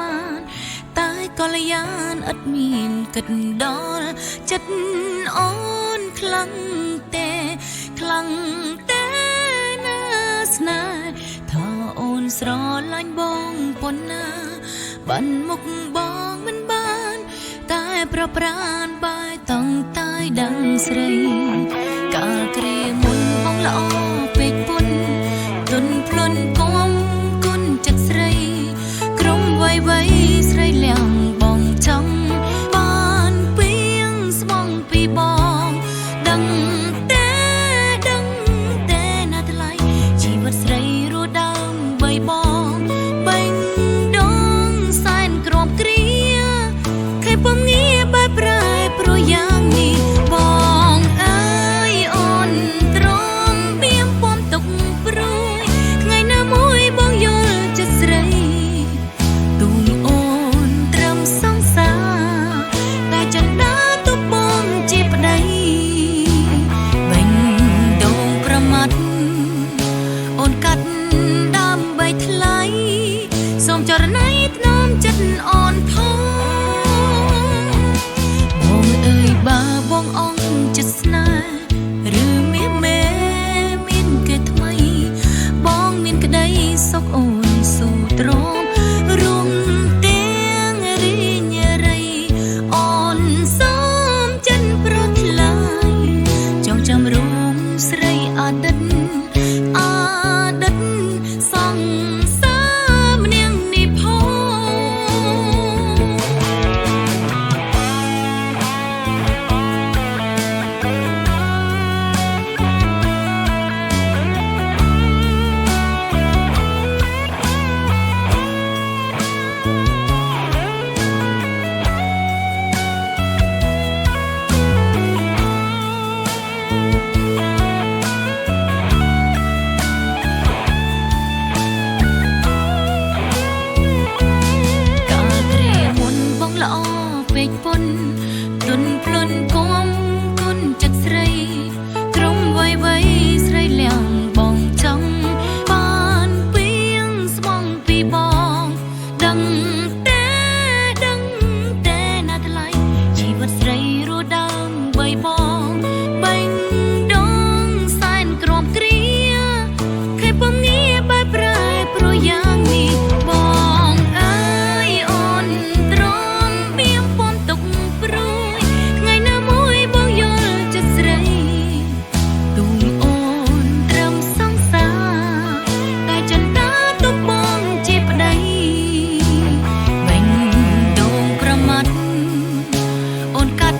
នតែក៏លយានឥតមានគិតដល់ចិត្តអូនខ្លាំងទេខ្លាំងទេណាស្នេហ៍ថាអូនស្រឡាញ់បងប៉ុណ្ណាបានមុខបងមិនបានតែប្រប្រានបាយតង់តាយដឹងស្រីកាលគ្រាមុនបងល្អពេកពុនទុនភ្លុនគំគុណចិត្តស្រីក្រុមវ័យស្រីលៀងបងចង់បានពីងស្មងពីបងដឹងទេណាថ្លៃជីវិតស្រីរស់ដើមបីបងបេងដងសែនក្រំគ្រាខេពំងាបែបប្រែប្រយ៉ាងនេះបងអើយអូនទ្រាំបៀមពំទុកព្រួយថ្ងៃណាមួយបងយល់ចិត្តស្រីទូងអូនត្រឹមសង្សារតែចន្ទាទុកបងជាប្តីបេងដងប្រមាត់អូនកាត់ដើម្បីថ្លៃសូមចរណៃធ្នមចិត្តអូនផងបងអើយបើបងអង្គចិត្តស្នេហ៍ឬមានគេថ្មីបងមានក្តីសុខអូនស៊ូទ្រាំរួមទាំងរីញរៃអូនសូមចិនប្រថ្លៃចងចាំរួមស្រីអតីតសង្សារម្នាក់នេះផងល្អពេកពុនទុនភ្លុនគំគុណចិត្តស្រីក្រុមវ័យស្រីលៀងបងចង់បានពីងស្មងពីបងដឹងទេណាថ្លៃជីវិតស្រីរស់ដើមបីបងបេងដងសែនក្រំគ្រាខេពំងាបែបប្រែប្រយ៉ាងនេះបងអើយអូនទ្រាំទុកព្រួយថ្ងៃណាមួយបងយល់ចិត្តស្រីទូងអូនត្រឹមសង្សារតែចន្ទាទុកបងជាប្តីបេងដងប្រមាត់អូនកាត់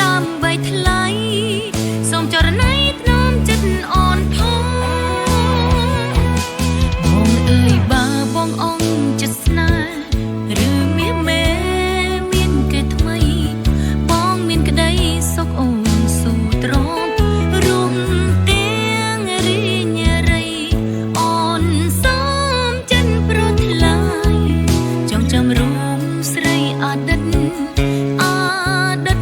ដើម្បីថ្លៃសូមចរណៃធ្នមចិត្តអូនផងបងអើយបើបងអង្គចិត្តស្នេហ៍ឬមានគេថ្មីបងមានក្តីសុខអូនស៊ូទ្រាំរួមទាំងរីញរៃអូនសូមចិនប្រថ្លៃចងចាំរួមស្រីអតីត